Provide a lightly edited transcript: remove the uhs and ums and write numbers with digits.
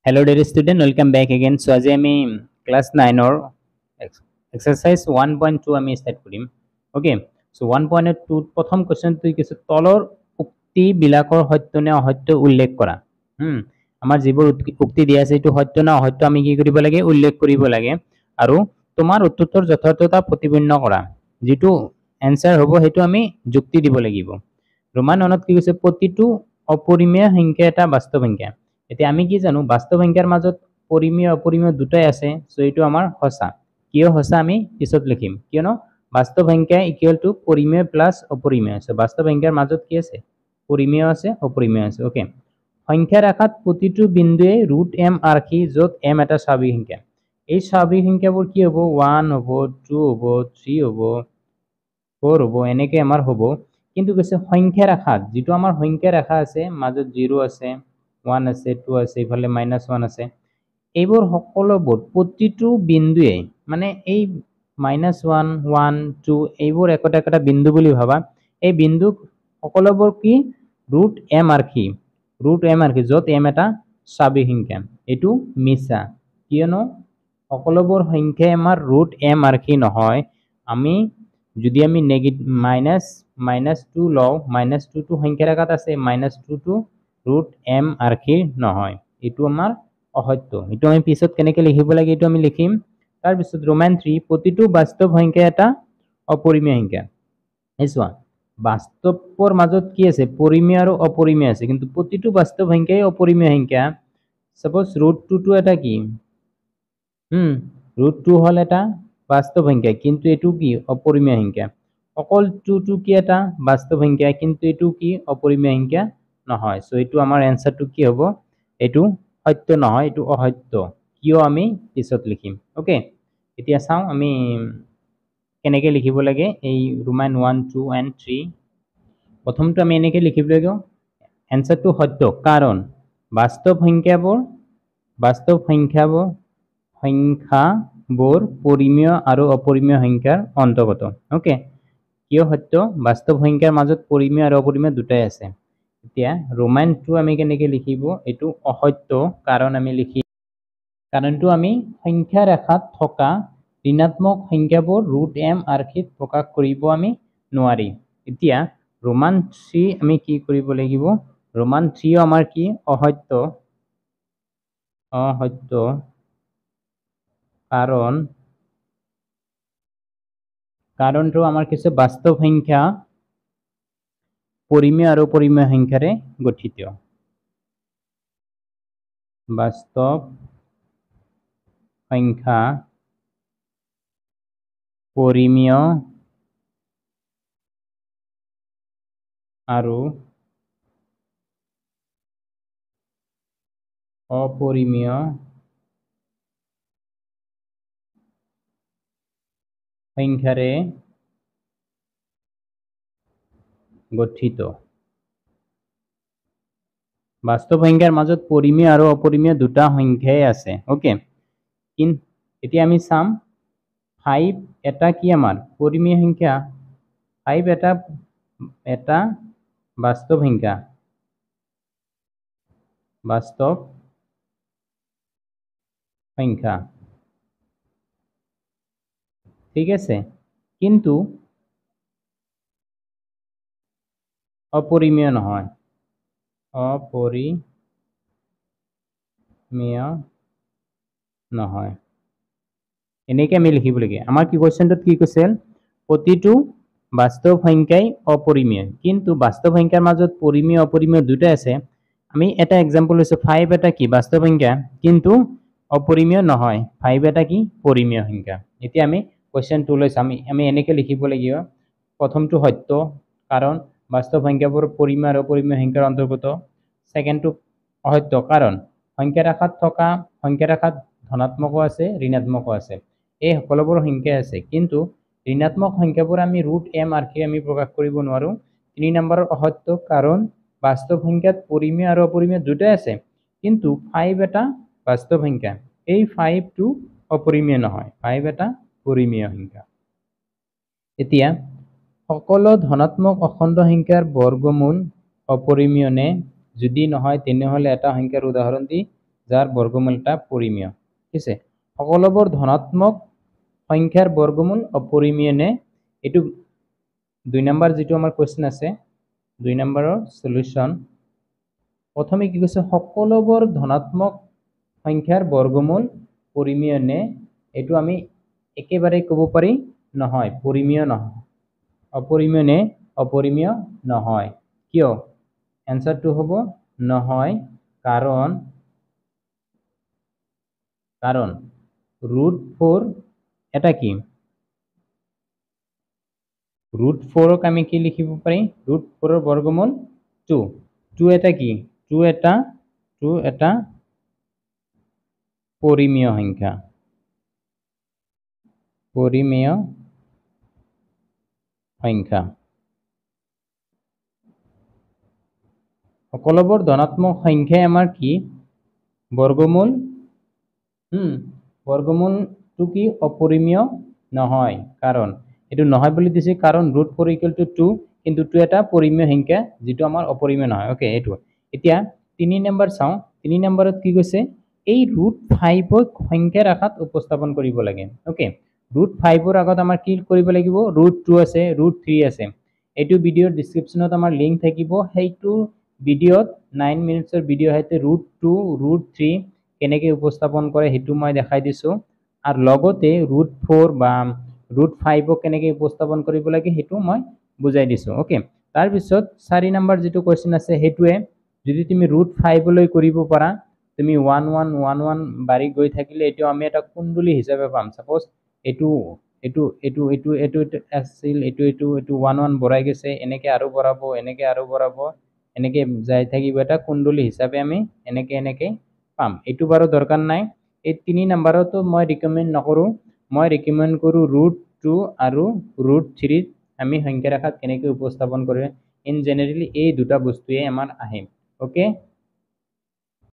Hello dear student, welcome back again. So আজি আমি class 9 or exercise 1.2 আমি start কৰিম. Okay. So 1.2 প্ৰথম কোৱেশ্চনটো কি তলৰ উক্তি বিলাকৰ সত্য নে অসত্য উল্লেখ কৰা. আমাৰ যিবোৰ উক্তি দিয়া আছে এইটো সত্য না অসত্য আমি কি কৰিব লাগে উল্লেখ কৰিব লাগে আৰু তোমাৰ উত্তৰৰ যথাৰ্থতা প্ৰতিপন্ন কৰা. যেটো এনসাৰ হ'ব হেতু আমি যুক্তি দিব লাগিব. ৰোমান 1ত কি কৈছে প্ৰতিটো অপৰিমেয় সংখ্যা এটা বাস্তৱ সংখ্যা. এতিয়া আমি কি জানো বাস্তৱ সংখ্যাৰ মাজত পৰিমেয় অপৰিমেয় দুটাই আছে সো এইটো আমাৰ সঁচা কিয় সঁচা আমি পিছত লিখিম কিয়নো বাস্তৱ সংখ্যা ইকুৱেল টু পৰিমেয় প্লাস অপৰিমেয় সো বাস্তৱ সংখ্যাৰ মাজত কি আছে পৰিমেয় আছে অপৰিমেয় আছে ওকে সংখ্যা ৰেখাত প্ৰতিটো বিন্দুৱে √m ৰাখি যত m এটা স্বাভাৱিক সংখ্যা এই স্বাভাৱিক সংখ্যাবোৰ কি হ'ব 1 হ'ব 2 হ'ব 3 হ'ব 4 হ'ব এনেকৈ আমাৰ হ'ব কিন্তু কৈছে সংখ্যা ৰেখাত যেটো আমাৰ সংখ্যা ৰেখা আছে মাজত 0 আছে 1 আছে 2 আছে ইফালে -1 আছে এইবোৰ সকলোবোৰ প্ৰতিটো বিন্দুৱে মানে এই -1 1 2 এইবোৰ একটা একটা বিন্দু বুলি ভাবা এই বিন্দু সকলোবোৰ কি √m ৰাখি যত m এটা স্বাভাৱিক সংখ্যা এটো মিছা কিয়নো সকলোবোৰ সংখ্যা আমাৰ √m ৰাখি নহয় আমি যদি আমি -2 লও -2 টো সংখ্যা ৰেখাত আছে -2 টো √m ৰাখি নহয় এটো আমাৰ অসত্য এটো আমি পিছত কেনেকৈ লিখিব লাগে এটো আমি লিখিম তাৰ পিছত ৰোমান 3 প্ৰতিটো বাস্তৱ সংখ্যা এটা অপৰিমেয় সংখ্যা এইছোৱা বাস্তৱৰ মাজত কি আছে পৰিমেয় আৰু অপৰিমেয় আছে কিন্তু প্ৰতিটো বাস্তৱ সংখ্যাই অপৰিমেয় সংখ্যা সাপোজ √2 টো এটা কি √2 হল এটা বাস্তৱ সংখ্যা কিন্তু এটো কি অপৰিমেয় সংখ্যা অকল 2 টো কি এটা বাস্তৱ সংখ্যা কিন্তু এটো কি অপৰিমেয় সংখ্যা নহয় সো এটো আমাৰ এনসারটো কি হ'ব এটো সত্য নহয় এটো অসত্য কিয় আমি পিছত লিখিম ওকে এতিয়া চাও আমি কেনেকৈ লিখিব লাগে এই ৰোমান 1 2 and 3 প্ৰথমটো আমি এনেকৈ লিখিব লাগিব এনসাৰটো সত্য কাৰণ বাস্তৱ সংখ্যাবোৰ পৰিমেয় আৰু অপৰিমেয় সংখ্যাৰ অন্তৰ্গত ওকে কিয় সত্য বাস্তৱ সংখ্যাৰ মাজত পৰিমেয় আৰু অপৰিমেয় দুটাই আছে এতিয়া ৰোমান 2 আমি কেনেকৈ লিখিব এটো অসত্য কাৰণ আমি লিখি কাৰণটো আমি সংখ্যা ৰেখাত থকা ঋণাত্মক সংখ্যাবোৰ √m ৰাখিত প্ৰকাশ কৰিব আমি নোৱাৰি এতিয়া ৰোমান 3 আমি কি কৰিব লাগিব ৰোমান 3 আমাৰ কি অসত্য কাৰণটো আমাৰ কিছু বাস্তৱ সংখ্যা পৰিমেয় আৰু অপৰিমেয় সংখ্যাৰে গঠিত বাস্তৱ সংখ্যা পৰিমেয় আৰু অপৰিমেয় সংখ্যাৰে গঠিত বাস্তৱ সংখ্যাৰ মাজত পৰিমেয় আৰু অপৰিমেয় দুটা সংখ্যাই আছে ওকে এতিয়া আমি চাম 5 এটা কি আমাৰ পৰিমেয় সংখ্যা 5 এটা বাস্তৱ সংখ্যা ঠিক আছে কিন্তু অপৰিমেয় নহয় এনেকৈ আমি লিখিব লাগে আমাৰ কি কোৱেশ্চনটোত কি কৈছিল প্ৰতিটো বাস্তৱ সংখ্যাই অপৰিমেয় কিন্তু বাস্তৱ সংখ্যাৰ মাজত পৰিমেয় অপৰিমেয় দুটাই আছে আমি এটা এক্সাম্পল লৈছো 5 এটা কি বাস্তৱ সংখ্যা কিন্তু অপৰিমেয় নহয় 5 এটা কি পৰিমেয় সংখ্যা এতিয়া আমি কোৱেশ্চন 2 লৈছো আমি এনেকৈ লিখিব লাগিব প্ৰথমটো সত্য কাৰণ বাস্তৱ সংখ্যাবোৰ পৰিমেয় আৰু অপৰিমেয় সংখ্যাৰ অন্তৰ্গত সেকেন্ডটো অসত্য কাৰণ সংখ্যা ৰেখাত ধনাত্মকও আছে ঋণাত্মকও আছে এই সকলোবোৰ সংখ্যা আছে কিন্তু ঋণাত্মক সংখ্যাবোৰ আমি √m ৰাখি আমি প্ৰকাশ কৰিব নোৱাৰো 3 নম্বৰৰ অসত্য কাৰণ বাস্তৱ সংখ্যাত পৰিমেয় আৰু অপৰিমেয় দুটাই আছে কিন্তু 5 এটা বাস্তৱ সংখ্যা এই 5 টো অপৰিমেয় নহয় 5 এটা পৰিমেয় সংখ্যা এতিয়া সকলো ধনাত্মক অখণ্ড সংখ্যাৰ বৰ্গমূল অপৰিমেয় নে যদি নহয় তেনেহলে এটা সংখ্যাৰ উদাহৰণ দি যাৰ বৰ্গমূলটা পৰিমেয় ঠিক আছে সকলোবোৰ ধনাত্মক সংখ্যাৰ বৰ্গমূল অপৰিমেয় নে এটো 2 নম্বৰ যেটো আমাৰ কোৱেশ্চন আছে 2 নম্বৰৰ সলিউশন প্ৰথমে কি কৈছে সকলোবোৰ ধনাত্মক সংখ্যাৰ বৰ্গমূল পৰিমেয় নে এটো আমি একেবাৰে ক'ব পাৰি নহয় পৰিমেয় নহয় অপৰিমেয় নে অপৰিমেয় নহয় কিয় এনসাৰটো হ'ব নহয় কাৰণ √4 এটা কি √4 ক আমি কি লিখিব পাৰি √4 ৰ বৰ্গমূল 2 2 এটা কি 2 এটা পৰিমেয় সংখ্যা সকলোবোৰ ধনাত্মক সংখ্যাই আমাৰ কি বৰ্গমূল বৰ্গমূলটো কি অপৰিমেয় নহয় কাৰণ এটো নহয় বুলি দিছে কাৰণ √4 = 2 কিন্তু 2 এটা পৰিমেয় সংখ্যা যেটো আমাৰ অপৰিমেয় নহয় ওকে এটো এতিয়া 3 নম্বৰ চাও 3 নম্বৰত কি কৈছে এই √5 ক সংখ্যাৰ আকাৰত উপস্থাপন কৰিব লাগে ওকে √5 ৰ আগত আমাৰ কি কৰিব লাগিব √2 আছে √3 আছে এটো ভিডিওৰ ডেসক্ৰিপচনত আমাৰ লিংক থাকিব হেইটো ভিডিওত 9 মিনিটৰ ভিডিও হেতে √2 √3 কেনেকৈ উপস্থাপন কৰে হেতু মই দেখাই দিছো আৰু লগতে √4 বা √5 ক কেনেকৈ উপস্থাপন কৰিব লাগে হেতু মই বুজাই দিছো ওকে তাৰ পিছত 4 নম্বৰ যেটো কোৱেশ্চন আছে হেতুৱে যদি তুমি √5 লৈ কৰিব পাৰা তুমি 1 1 1 1 বাৰি গৈ থাকিলে এটো আমি এটা কুণ্ডলী হিচাপে পাম সাপোজ এটো আছিল এটো 1 1 বঢ়াই গেছে এনেকৈ আৰু বঢ়াব এনেকৈ যাই থাকিব এটা কুণ্ডলী হিচাপে আমি এনেকৈ পাম এটো বাৰু দৰকাৰ নাই এই 3 নম্বৰটো মই ৰিকমেন্ড নকৰো মই ৰিকমেন্ড কৰো √2 আৰু √3 আমি সংখ্যাৰ আকাৰত কেনেকৈ উপস্থাপন কৰে ইন জেনাৰেলি এই দুটা বস্তুৱে আমাৰ আহে ওকে